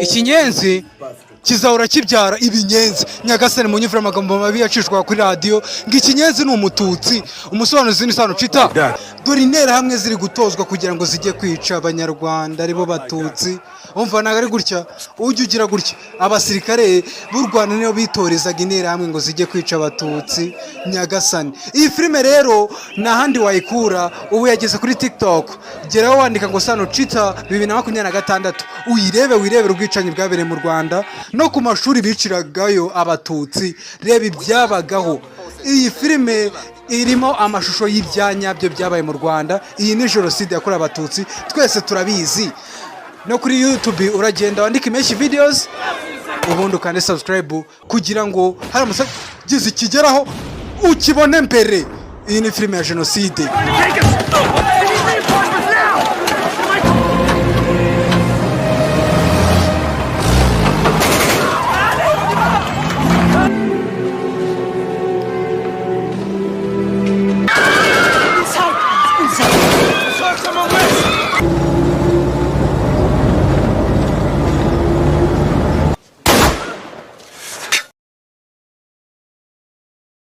ikinyenzi kizahora kibyara ibinyenzi. Nyagasani mu nyifura amagambo mabi yacishwa kuri radio ngo ikinyenzi ni umututsi. Umusobanuzi ni sano cita. Dore intera hamwe ziri gutozwa kugira ngo zijye kwica abanyarwanda aribo batutsi. Umva naga ari gutya ujye ugira gutya. Abasirikare b'u Rwanda niyo bitorezaga intera hamwe ngo zijye kwica abatutsi. Nyagasani iyi filime rero nahandi wayikura ubu yageze kuri TikTok. Geraho wandika ngo sano cita 2026 wirebe ubwicanyi bwabereye mu Rwanda no ku mashuri biciragayo abatutsi. Reba ibyabagaho. Iyi filime irimo amashusho y'ibyanyabyo byabaye mu Rwanda. Iyi ni jenoside yakorewe abatutsi, twese turabizi. No kuri YouTube uragenda wandika Meshi videos ubundi ukande subscribe kugira ngo hari umusagize kigeraho ukibone mbere. Iyi ni filime ya jenoside.